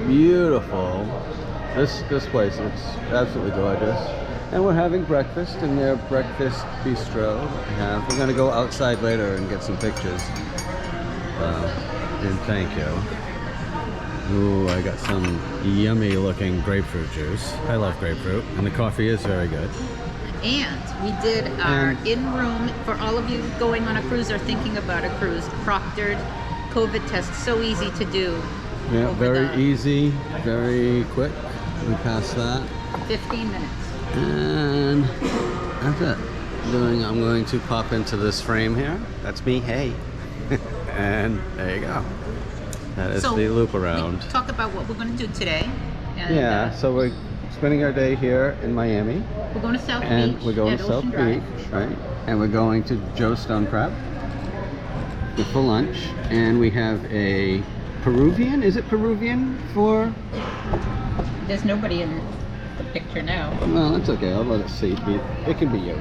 beautiful. This place looks absolutely gorgeous. And we're having breakfast in their breakfast bistro. We're gonna go outside later and get some pictures. And thank you. Ooh, I got some yummy looking grapefruit juice. I love grapefruit, and the coffee is very good. And we did our in-room, for all of you going on a cruise or thinking about a cruise, proctored COVID test. So easy to do. Yeah, very easy, very quick. We passed that. 15 minutes. And that's it. I'm going to pop into this frame here. That's me, hey. And there you go. That is the loop around. Talk about what we're going to do today. And, so we're spending our day here in Miami. We're going to South Beach. And we're going to South Beach, right? And we're going to Joe's Stone Crab for lunch. And we have a Peruvian. Is it Peruvian for? There's nobody in the picture now. Well, that's okay. I'll let it see. It can be you.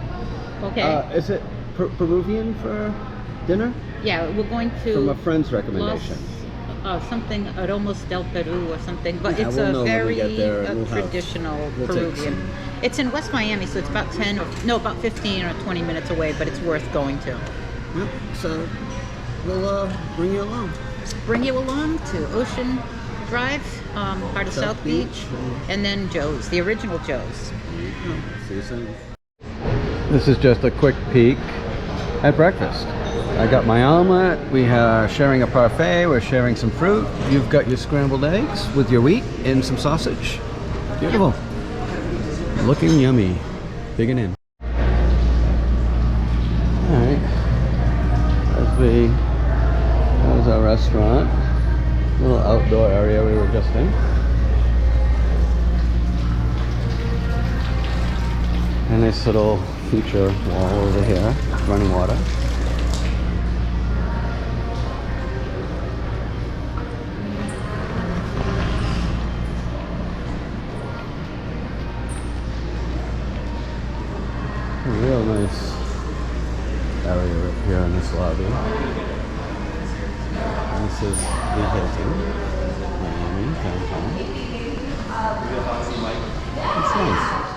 Okay. Is it Peruvian for dinner? Yeah, we're going to. From a friend's recommendation. Something Aromas del Peru or something, but it's a very traditional Peruvian. It's in West Miami, so it's about 15 or 20 minutes away, but it's worth going to. Yep. So we'll bring you along. Bring you along to Ocean Drive, part of South Beach, and then Joe's, the original Joe's. See you soon. This is just a quick peek at breakfast. I got my omelet, we are sharing a parfait, we're sharing some fruit. You've got your scrambled eggs with your wheat and some sausage. Beautiful. Looking yummy. Digging in. Alright. That was our restaurant. Little outdoor area we were just in. A nice little feature wall over here, running water. A real nice area right here in this lobby. And this is the Hilton Miami Downtown. It's nice.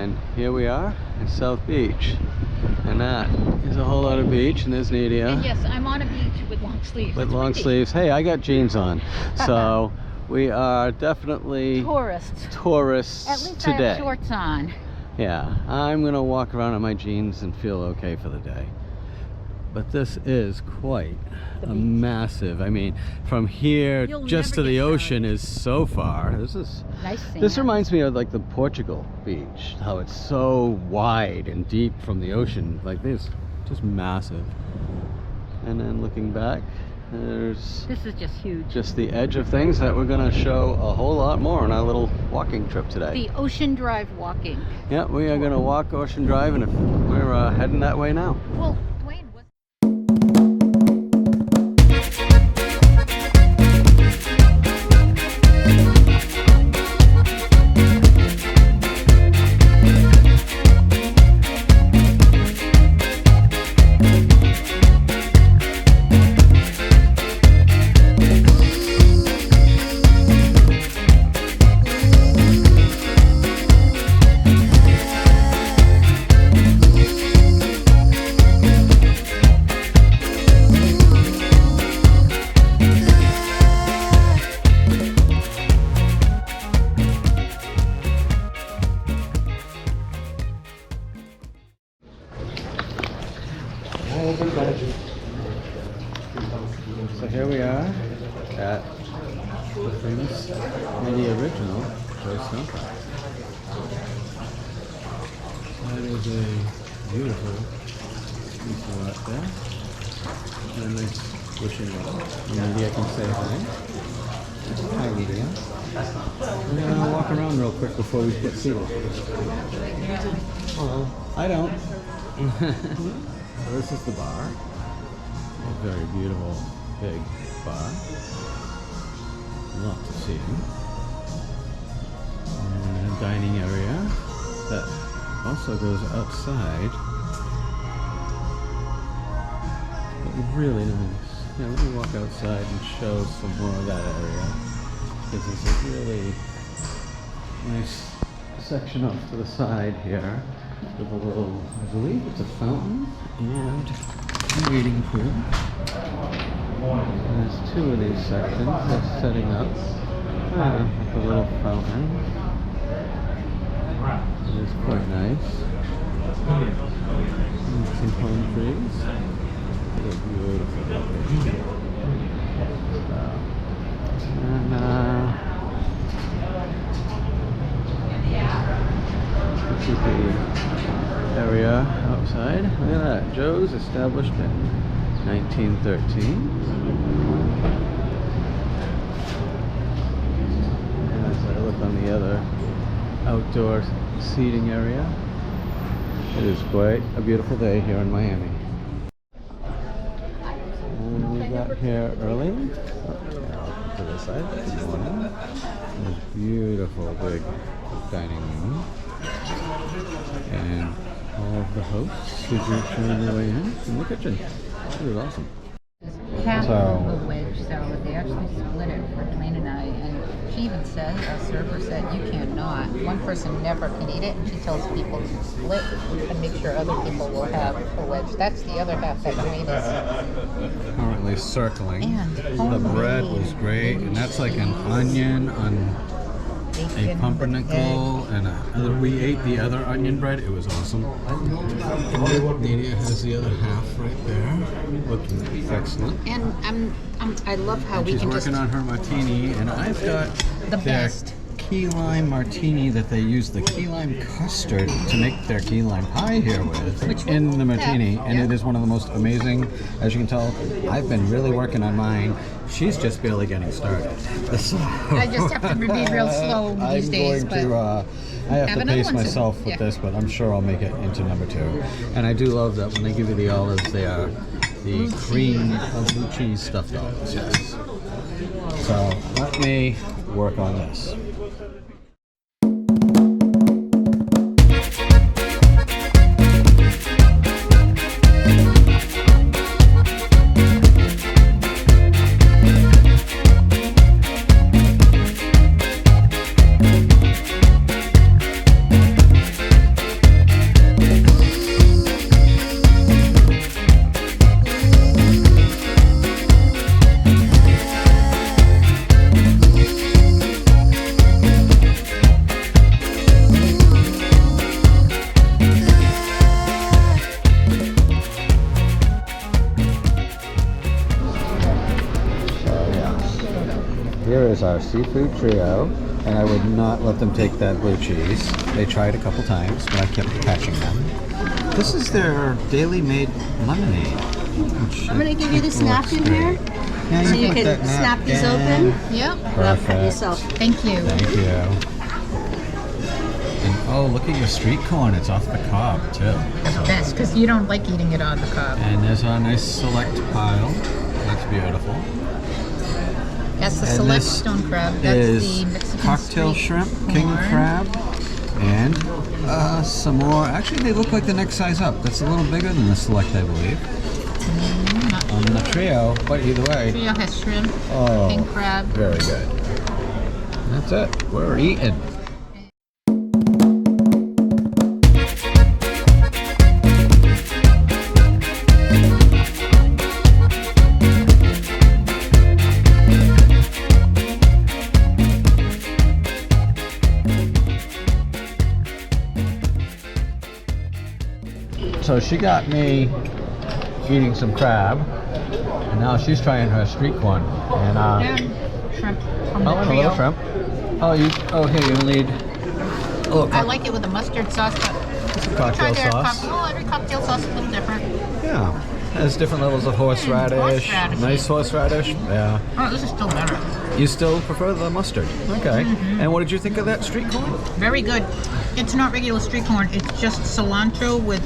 And here we are in South Beach. And that is a whole lot of beach, and there's Nadia. And yes, I'm on a beach with long sleeves. With long sleeves. Hey, I got jeans on. So we are definitely tourists At least today. I have shorts on. Yeah, I'm gonna walk around in my jeans and feel okay for the day. But this is quite a massive, I mean, from here just to the ocean is so far. This reminds me of like the Portugal beach, how it's so wide and deep from the ocean, like this, just massive. And then looking back, this is just huge. Just the edge of things that we're gonna show a whole lot more on our little walking trip today. The Ocean Drive walking. Yeah, we are gonna walk Ocean Drive, and we're heading that way now. Well, So here we are at the famous and the original Snowpark. That is a beautiful piece of art there. And a nice wishing well. Nadia can say hi. Hi, Nadia. We're going to walk around real quick before we get seated. Hello. I don't. So this is the bar. A very beautiful big bar. A lot to see. And a dining area that also goes outside. But really nice. Yeah, let me walk outside and show some more of that area. Because there's a really nice section off to the side here with a little, I believe it's a fountain and a wading pool. There's two of these sections that's setting up with a little fountain. It is quite nice. And some palm trees. They're beautiful. And this is the area outside. Look at that. Joe's established in 1913. And as I look on the other outdoor seating area, it is quite a beautiful day here in Miami. And we got here early. To the side this morning. This beautiful big dining room. And all of the hosts who are showing their way in the kitchen. It is awesome. Half of a wedge, so they actually split it for Dwayne and I. And she even said, our server said, you cannot. One person never can eat it, and she tells people to split and make sure other people will have a wedge. That's the other half that Dwayne is currently circling. And the bread was great, and that's like an onion on a pumpernickel, and we ate the other onion bread. It was awesome. And Nadia has the other half right there, looking excellent. And I love how we she's can working on her martini, and I've got the best key lime martini that they use the key lime custard to make their key lime pie here with in the martini, and it is one of the most amazing. As you can tell, I've been really working on mine. She's just barely getting started. So, I just have to be real slow these days. I have to pace myself with this, but I'm sure I'll make it into number 2. And I do love that when they give you the olives, they are the cream blue cheese stuffed olives. Yes. So let me work on this. is our seafood trio, and I would not let them take that blue cheese. They tried a couple times, but I kept catching them. This is their daily made lemonade. I'm going to give you this napkin here, Yeah, so you put can that snap these napkin. open. Yep. Cut yourself. Thank you. Thank you. And oh, look at your street corn. It's off the cob, too. The best, because you don't like eating it on the cob. And there's our nice select pile. That's beautiful. That's the And select this stone crab. That's is the Mexican cocktail street shrimp, king corn. crab, and some more. Actually, they look like the next size up. That's a little bigger than the select, I believe. On the trio, but either way. Trio has shrimp, Oh, king crab. very good. That's it. We're eating. So she got me eating some crab, and now she's trying her street corn. And Shrimp from oh, the and a trio. little shrimp. Oh, here you need a little I like it with the mustard sauce, but cocktail try their sauce. every cocktail sauce is a little different. Yeah, has different levels of horseradish. horseradish. Nice horseradish. Yeah. Oh, this is still better. You still prefer the mustard? Okay. And what did you think of that street corn? Very good. It's not regular street corn. It's just cilantro with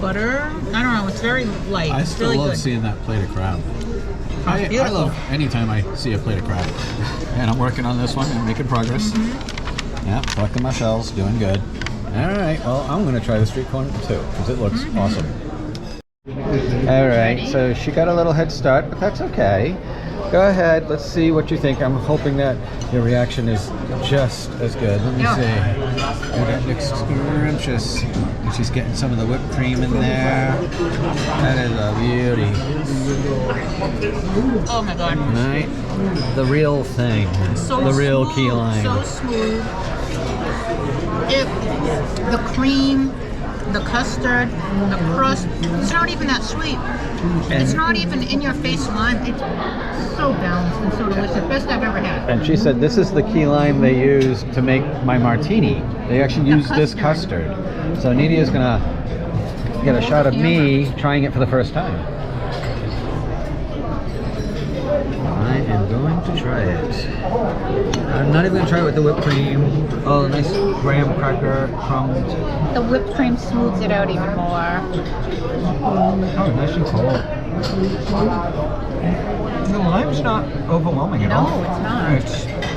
butter. I don't know. It's very light. I It's still really love good. seeing that plate of crab. I beautiful. love anytime I see a plate of crab. And I'm working on this one and making progress. Yeah, collecting my shells, doing good. All right, well, I'm going to try the street corn too, because it looks awesome. All right, so she got a little head start, but that's okay. Go ahead, let's see what you think. I'm hoping that your reaction is just as good. Let me see. Oh, that looks scrumptious. And she's getting some of the whipped cream in there. That is a beauty. Oh my god. Right? The real thing. So the real smooth, key lime. So smooth. The cream, the custard, the crust, it's not even that sweet. It's not even in your face lime. It's so balanced and so delicious. Best I've ever had. And she said this is the key lime they use to make my martini. They actually use this custard. So Nidia's gonna get a shot of me trying it for the first time. I am going to try it. I'm not even gonna try it with the whipped cream. Oh, nice graham cracker crumbs. The whipped cream smooths it out even more. Oh, nice and cold. The lime's not overwhelming at all. No, it's not.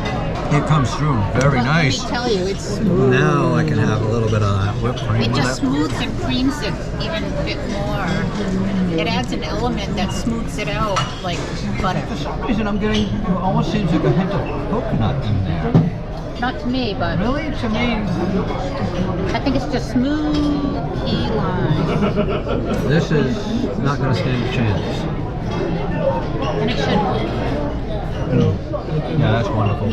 It comes through very nice. Let me tell you, it's smooth. Now I can have a little bit of that whipped cream. It with just smooths and creams it even a bit more. It adds an element that smooths it out like butter. For some reason, I'm getting it almost seems like a hint of coconut in there. Not to me, but Really, to me, I think it's just smooth key lime. this is not going to stand a chance. And it should. Yeah, that's wonderful.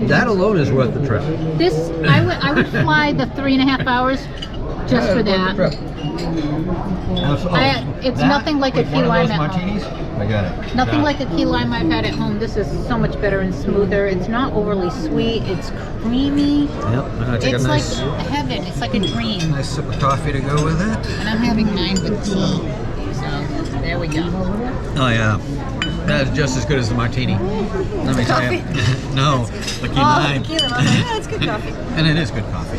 That alone is worth the trip. This, I would fly the 3.5 hours just for that. It's nothing like a key lime at home. I got it. Nothing like a key lime I've had at home. This is so much better and smoother. It's not overly sweet. It's creamy. Yep, I'm gonna take It's a nice, like heaven. It's like a dream. nice sip of coffee to go with it. And I'm having mine with tea. So there we go. Oh yeah, that is just as good as the martini. Let me tell you. No, the key lime. Key lime. Yeah, it's good coffee. And it is good coffee.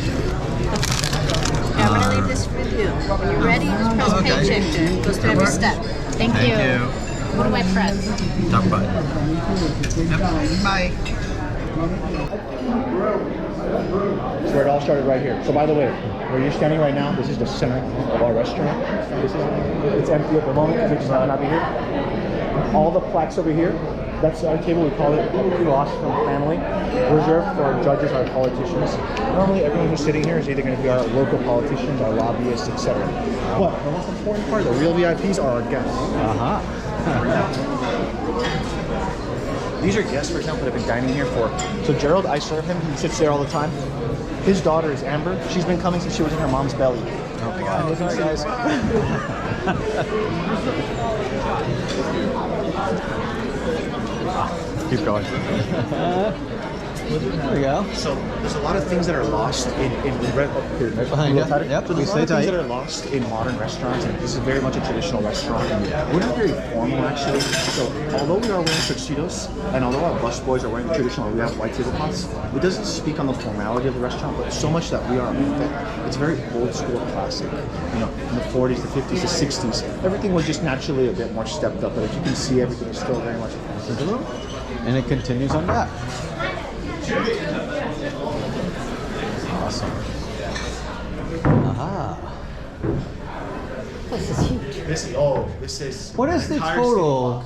Yeah, I'm gonna leave this with you. When you're ready, just press paycheck to goes through every step. Thank you. What do I press? Talk about it. Yep. Bye. So where it all started right here. So by the way, where you're standing right now, this is the center of our restaurant. It's empty at the moment because we just happen to be here. All the plaques over here, that's our table. We call it lost from family, reserved for our judges, our politicians. Normally, everyone who's sitting here is either going to be our local politicians, our lobbyists, etc. But the most important part, the real VIPs, are our guests. These are guests, for example, that have been dining here for. So Gerald, I serve him. He sits there all the time. His daughter is Amber. She's been coming since she was in her mom's belly. Oh my God! Sorry, guys. Keep going. There we go. So there's a lot of things that are lost in Right behind you. Yep, So there's a lot stay of things tight. that are lost in modern restaurants, and this is very much a traditional restaurant. We're not very formal, actually. So although we are wearing tuxedos, and although our busboys are wearing the traditional, we have white tablecloths, it doesn't speak on the formality of the restaurant, but so much that we are it's very old school classic. You know, in the 40s, the 50s, the 60s, everything was just naturally a bit more stepped up, but as you can see, everything is still very much And it continues on back. Awesome. Aha. This is huge. This is What is the entire total?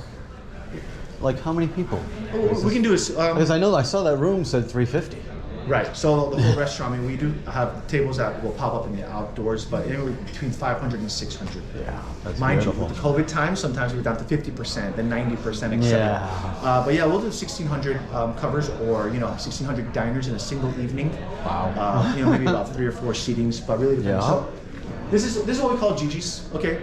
Like how many people? city. We can do this. Because I know I saw that room said 350. Right. So the whole restaurant, I mean, we do have tables that will pop up in the outdoors, but anywhere between 500 and 600. Yeah, that's Mind beautiful. you, with the COVID time, sometimes we're down to 50%, then 90%, etc. Yeah. But yeah, we'll do 1,600 covers, or 1,600 diners in a single evening. Wow. Maybe about 3 or 4 seatings, but really depends. Yeah. So this is what we call Gigi's. Okay.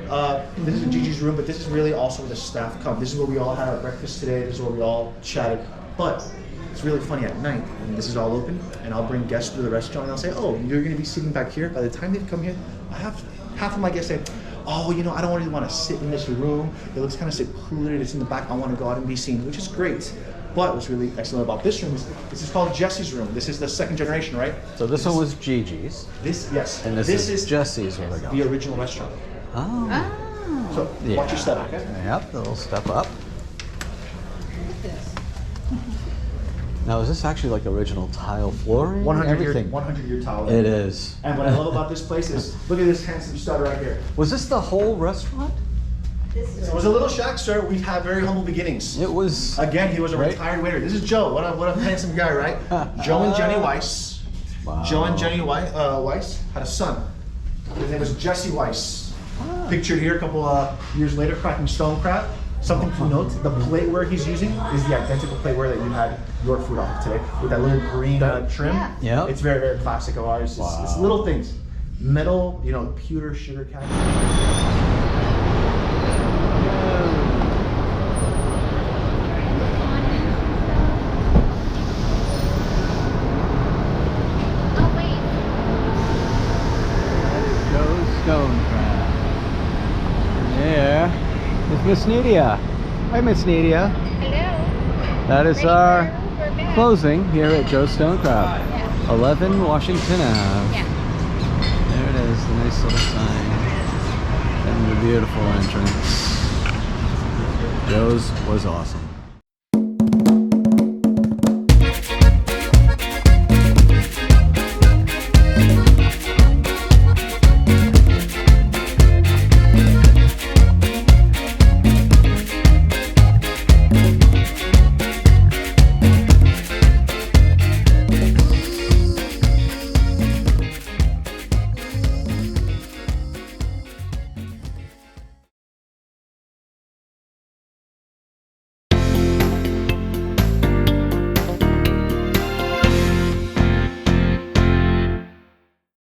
This is Gigi's room, but this is really also where the staff come. This is where we all had our breakfast today. This is where we all chatted. But it's really funny at night when this is all open, and I'll bring guests to the restaurant, and I'll say, "Oh, you're going to be sitting back here." By the time they've come here, I have half of my guests say, "Oh, I don't really want to sit in this room. It looks kind of secluded. It's in the back. I want to go out and be seen," which is great. But what's really excellent about this room is this is called Jesse's room. This is the second generation, right? So this one was Gigi's. Yes. And this is Jesse's where we go. the original restaurant. Oh. So watch your step, okay? Yep, a little step up. Now, is this actually like original tile flooring? 100-year tile. It is. And what I love about this place is, look at this handsome stud right here. Was this the whole restaurant? It was a little shack, sir. We've had very humble beginnings. It was. Again, he was a Right. retired waiter. This is Joe. What a handsome guy, right? Joe and Jenny Weiss. Wow. Joe and Jenny Weiss had a son. His name was Jesse Weiss. Pictured here a couple years later, cracking stone crab. Something to note, the plateware he's using is the identical plateware that you had your food off of today, with that little green trim. Yeah. It's very, very classic of ours. It's little things. Metal, pewter sugar cap. Stone crab. Yeah. It's Miss Nidia. Hi, Miss Nidia. Hello. That is Ready our for We're back. closing here at Joe's Stone Crab. Yeah. 11 Washington Ave. Yeah. There it is, the nice little sign. And the beautiful entrance. Joe's was awesome.